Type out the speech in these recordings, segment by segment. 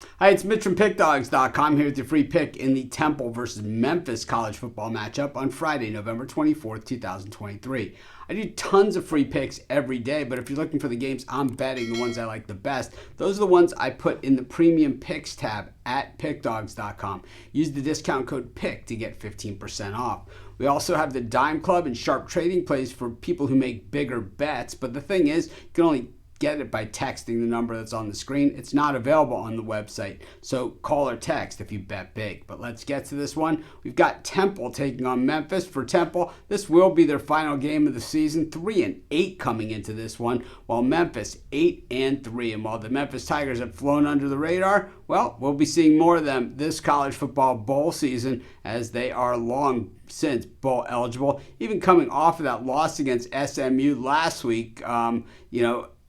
Hi, it's Mitch from Pickdawgz.com here with your free pick in the Temple versus Memphis college football matchup on Friday, November 24th, 2023. I do tons of free picks every day, but if you're looking for the games I'm betting, the ones I like the best, those are the ones I put in the premium picks tab at Pickdawgz.com. Use the discount code PICK to get 15% off. We also have the Dime Club and Sharp Trading Plays for people who make bigger bets, but the thing is, you can only get it by texting the number that's on the screen. It's not available on the website, so call or text if you bet big. But let's get to this one. We've got Temple taking on Memphis. For Temple, this will be their final game of the season. 3-8 coming into this one, while Memphis 8-3. And while the Memphis Tigers have flown under the radar, well, we'll be seeing more of them this college football bowl season, as they are long since bowl eligible. Even coming off of that loss against SMU last week,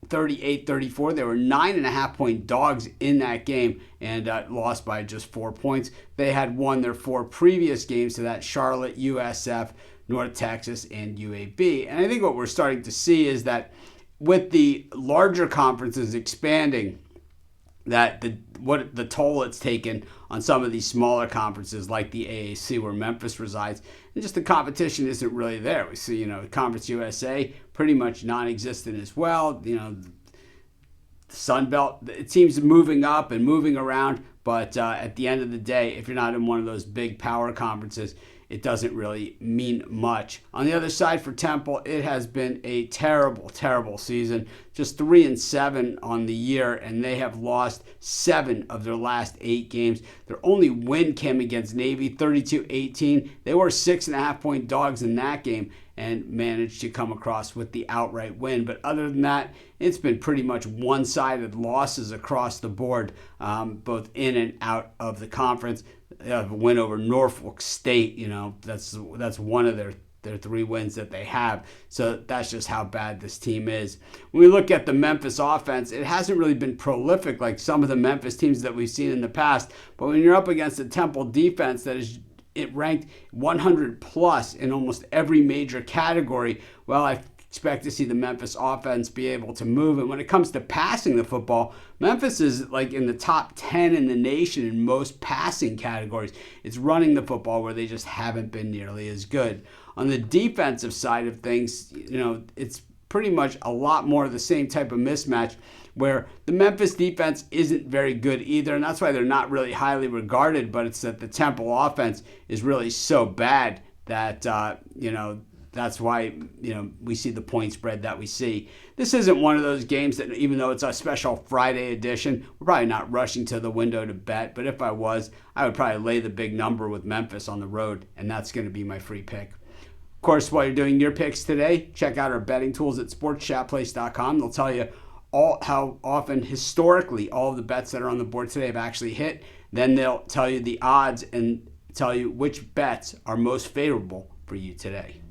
38-34. They were 9.5-point dogs in that game and lost by just 4 points. They had won their 4 previous games to that: Charlotte, USF, North Texas, and UAB. And I think what we're starting to see is that with the larger conferences expanding, that what the toll it's taken on some of these smaller conferences like the AAC where Memphis resides, and just the competition isn't really there. We see, Conference USA pretty much non-existent as well. The Sun Belt, it seems moving up and moving around, but at the end of the day, if you're not in one of those big power conferences, it doesn't really mean much. On the other side for Temple, it has been a terrible, terrible season. Just 3-7 on the year, and they have lost 7 of their last 8 games. Their only win came against Navy, 32-18. They were 6.5-point dogs in that game and managed to come across with the outright win. But other than that, it's been pretty much one-sided losses across the board, both in and out of the conference. They have a win over Norfolk State. That's one of their 3 wins that they have. So that's just how bad this team is. When we look at the Memphis offense, it hasn't really been prolific like some of the Memphis teams that we've seen in the past. But when you're up against a Temple defense that is ranked 100 plus in almost every major category, well, I expect to see the Memphis offense be able to move. And when it comes to passing the football, Memphis is like in the top 10 in the nation in most passing categories. It's running the football where they just haven't been nearly as good. On the defensive side of things, it's pretty much a lot more of the same type of mismatch, where the Memphis defense isn't very good either, and that's why they're not really highly regarded. But it's that the Temple offense is really so bad that that's why we see the point spread that we see. This isn't one of those games that, even though it's a special Friday edition, we're probably not rushing to the window to bet. But if I was, I would probably lay the big number with Memphis on the road, and that's going to be my free pick. Of course, while you're doing your picks today, check out our betting tools at sportschatplace.com. They'll tell you how often historically all of the bets that are on the board today have actually hit. Then they'll tell you the odds and tell you which bets are most favorable for you today.